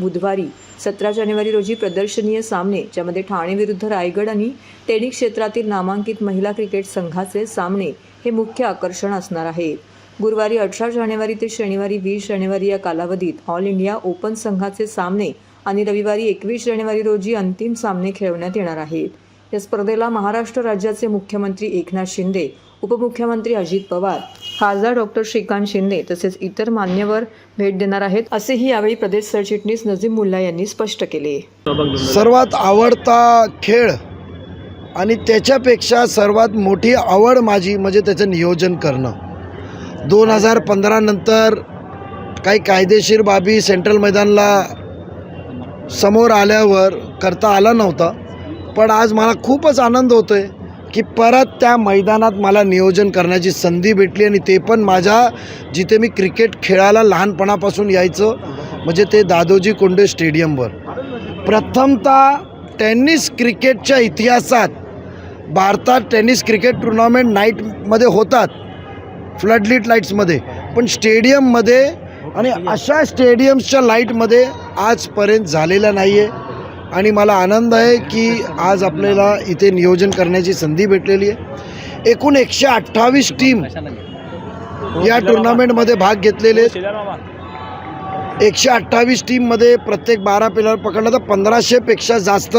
बुधवारी 17 जानेवारी रोजी प्रदर्शनीय सामने, ज्यामध्ये ठाणे विरुद्ध रायगड आणि टेनिस क्षेत्रातील नामांकित महिला क्रिकेट संघाचे सामने हे मुख्य आकर्षण असणार आहेत. गुरुवारी 18 जानेवारी ते शनिवारी 20 जानेवारी या कालावधीत ऑल इंडिया ओपन संघाचे सामने आणि रविवारी 21 जानेवारी रोजी अंतिम सामने खेळवण्यात येणार आहेत. या स्पर्धेला महाराष्ट्र राज्याचे मुख्यमंत्री एकनाथ शिंदे, उपमुख्यमंत्री अजित पवार, खासदार डॉक्टर श्रीकांत शिंदे तसेच इतर मान्यवर भेट देणार आहेत, असेही यावेळी प्रदेश सरचिटणीस नजीम मुल्ला यांनी स्पष्ट केले. सर्वात आवडता खेळ आणि त्याच्यापेक्षा सर्वात मोठी आवड माझी म्हणजे त्याचं नियोजन करणं. 2015 नंतर काही कायदेशीर बाबी सेंट्रल मैदानला समोर आल्यावर करता आला नव्हता, पण आज मला खूपच आनंद होतोय की परत त्या मैदानात मला नियोजन करण्याची संधी भेटली, आणि ते पण माझ्या जिथे मी क्रिकेट खेळायला लहानपणापासून यायचं म्हणजे ते दादोजी कोंडे स्टेडियमवर. प्रथमतः टेनिस क्रिकेटच्या इतिहासात भारतात टेनिस क्रिकेट टुर्नामेंट नाईटमध्ये होतात, फ्लडलिट लाईट्समध्ये, पण स्टेडियममध्ये आणि अशा स्टेडियम्सच्या लाईटमध्ये आजपर्यंत झालेला नाही आहे. आणि मला आनंद आहे की आज आपल्याला इथे नियोजन करण्याची संधी भेटलेली आहे. एकूण 128 टीम या टुर्नामेंटमध्ये भाग घेतलेले आहेत. 128 टीममध्ये प्रत्येक 12 प्लेयर पकडलं तर 1500पेक्षा जास्त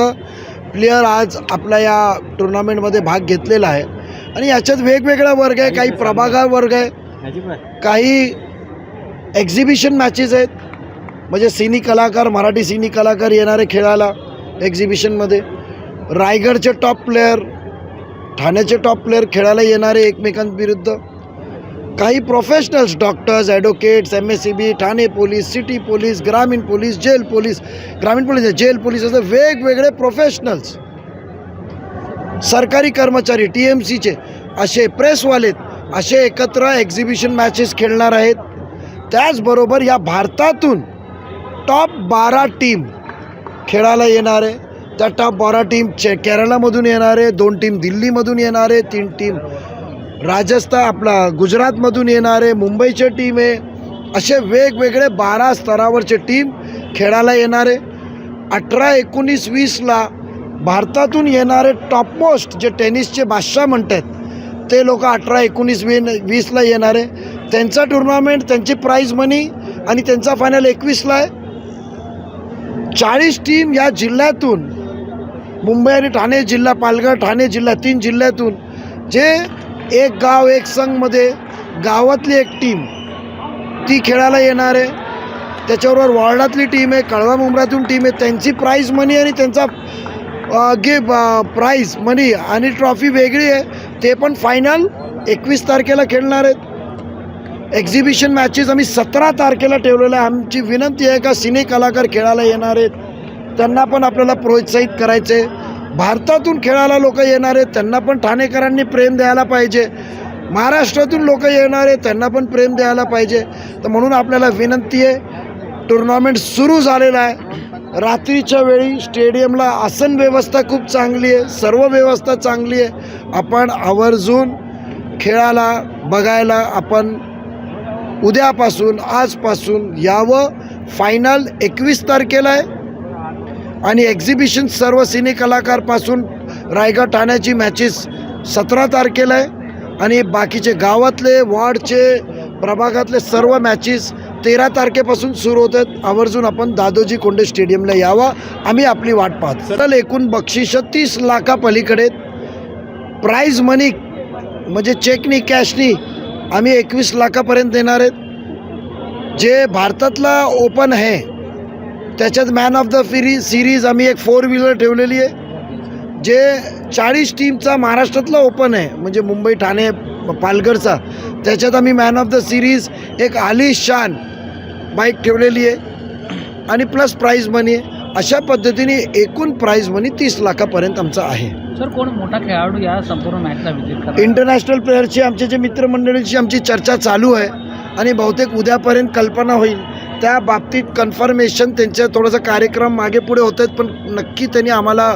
प्लेयर आज आपल्या या टुर्नामेंटमध्ये भाग घेतलेला आहे. आणि याच्यात वेगवेगळा वर्ग आहे, काही प्रभागा वर्ग आहे, काही एक्झिबिशन मॅचेस आहेत, म्हणजे सिनी कलाकार, मराठी सिनी कलाकार येणारे खेळायला एक्झिबिशनमध्ये, रायगडचे टॉप प्लेयर, ठाण्याचे टॉप प्लेयर खेळायला येणारे एकमेकांविरुद्ध, काही professionals, doctors, advocates, MSCB, Thane police, city police, ग्रामीण पोलीस, जेल पोलीस, ग्रामीण पोलीस, जेल पोलीस, असं वेगवेगळे प्रोफेशनल्स, सरकारी कर्मचारी, TMCचे, असे प्रेसवालेत, असे एकत्र एक्झिबिशन मॅचेस खेळणार आहेत. त्याचबरोबर या भारतातून टॉप 12 टीम खेळायला येणार आहे. त्या टॉप 12 टीम केरळमधून येणार आहे, 2 टीम दिल्लीमधून येणार आहे, 3 टीम गुजरातमधून येणार आहे, मुंबईची टीम आहे. असे वेगवेगळे 12 स्तरावरचे टीम खेळायला येणार आहे. 18, 19, 20ला भारतातून येणारे टॉपमोस्ट जे टेनिसचे बादशाह म्हणतात ते लोक 18, 19, 20ला येणार आहे. त्यांचा टुर्नामेंट, त्यांची प्राईज मनी आणि त्यांचा फायनल 21ला आहे. 40 टीम या जिल्ह्यातून, मुंबई आणि ठाणे जिल्हा, पालघर, ठाणे जिल्हा, 3 जिल्ह्यातून, जे एक गाव एक संघमध्ये गावातली एक टीम ती खेळायला येणार आहे. त्याच्याबरोबर वॉर्डातली टीम आहे, कळवा मुंब्रातून टीम आहे, त्यांची प्राईज मनी आणि त्यांचा प्राईज मनी आणि ट्रॉफी वेगळी आहे. ते पण फायनल 21 तारखेला खेळणार आहेत. एक्झिबिशन मॅचेस आम्ही 17 तारखेला ठेवलेलं आहे. आमची विनंती आहे का सिने कलाकार खेळायला येणार आहेत त्यांना पण आपल्याला प्रोत्साहित करायचं आहे. भारतातून खेळायला लोक येणार आहेत त्यांना पण ठाणेकरांनी प्रेम द्यायला पाहिजे. महाराष्ट्रातून लोक येणार आहेत त्यांना पण प्रेम द्यायला पाहिजे. तर म्हणून आपल्याला विनंती आहे, टुर्नामेंट सुरू झालेला आहे. रात्रीच्या वेळी स्टेडियमला आसन व्यवस्था खूप चांगली आहे, सर्व व्यवस्था चांगली आहे. आपण आवर्जून खेळायला बघायला आपण उद्यापासून, आजपासून यावं. फायनल 21 तारखेला आहे आणि एक्झिबिशन सर्व सिने कलाकारपासून रायगड ठाण्याची मॅचेस 17 तारखेला आहे आणि बाकीचे गावातले, वॉर्डचे, प्रभागातले सर्व मॅचेस 13 तारखेपासून सुरू होत आहेत. आवर्जून आपण दादोजी कोंडे स्टेडियमला यावं, आम्ही आपली वाट पाहतो. तर एकूण बक्षिसं 30 लाखापलीकडे, प्राईज मनी म्हणजे चेकनी, कॅशनी आम्ही 21 लाखापर्यंत देणार आहेत. जे भारतातला ओपन आहे त्याच्यात मॅन ऑफ द सिरीज आम्ही एक 4 व्हीलर ठेवलेली आहे. जे 40 टीमचा महाराष्ट्रातला ओपन आहे म्हणजे मुंबई, ठाणे, पालघरचा, त्याच्यात आम्ही मॅन ऑफ द सिरीज एक आलिशान बाईक ठेवलेली आहे आणि प्लस प्राईज मनी आहे. अशा पद्धतीने एकूण प्राईज मनी 30 लाखापर्यंत आमचा आहे. सर, कोण मोठा खेळाडू या संपूर्ण मॅचला विजिट करणार? इंटरनॅशनल प्लेयरची आमचे जे मित्रमंडळींची आमची चर्चा चालू आहे आणि बहुतेक उद्यापर्यंत कल्पना होईल. त्या बाबतीत कन्फर्मेशन त्यांच्या थोडासा कार्यक्रम मागे पुढे होत आहेत, पण नक्की त्यांनी आम्हाला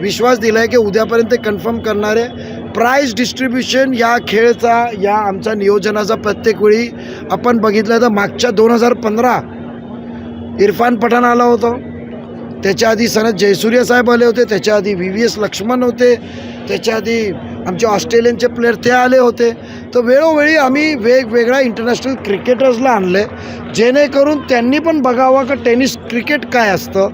विश्वास दिला आहे की उद्यापर्यंत कन्फर्म करणार आहे. प्राइस डिस्ट्रीब्युशन या खेळचा, या आमच्या नियोजनाचा प्रत्येक वेळी आपण बघितलं तर मागच्या 2015 इरफान पठाण आला होता, त्याच्या आधी सनत जयसूर्य साहेब आले होते, त्याच्या आधी VVS लक्ष्मण होते, त्याच्या आधी आमचे ऑस्ट्रेलियनचे प्लेयर ते आले होते. तर वेळोवेळी आम्ही वेगवेगळ्या इंटरनॅशनल क्रिकेटर्सला आणले, जेणेकरून त्यांनी पण बघावं का टेनिस क्रिकेट काय असतं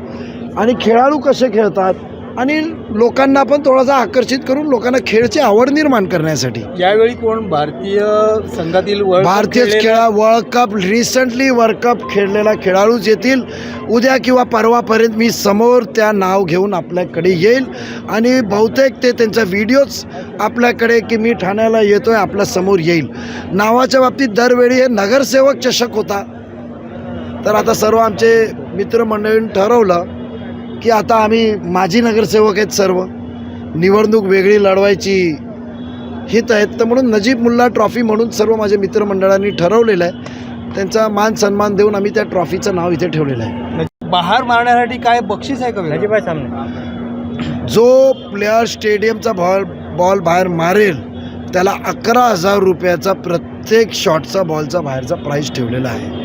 आणि खेळाडू कसे खेळतात, आणि लोकांना पण थोडासा आकर्षित करून लोकांना खेळची आवड निर्माण करण्यासाठी. यावेळी कोण भारतीय संघातील world cup recently world cup खेळलेला खेळाडूच येतील. उद्या किंवा परवापर्यंत मी समोर त्या नाव घेऊन आपल्याकडे येईल आणि बहुतेक ते त्यांचा व्हिडिओज आपल्याकडे की मी ठाण्याला येतो आहे आपल्या समोर येईल. नावाच्या बाबतीत दरवेळी हे नगरसेवक चषक होता, तर आता सर्व आमचे मित्रमंडळींनी ठरवलं की आता आम्ही माजी नगरसेवक आहेत, सर्व निवडणूक वेगळी लढवायची हित आहेत, तर म्हणून नजीब मुल्ला ट्रॉफी म्हणून सर्व माझ्या मित्रमंडळांनी ठरवलेलं आहे. त्यांचा मान सन्मान देऊन आम्ही त्या ट्रॉफीचं नाव इथे ठेवलेलं आहे. बहार मारण्यासाठी काय बक्षीस आहे का नजीबाई सामने? जो प्लेयर स्टेडियमचा बॉल बाहेर मारेल त्याला 11,000 रुपयाचा प्रत्येक शॉटचा बॉलचा बाहेरचा प्राईज ठेवलेला आहे.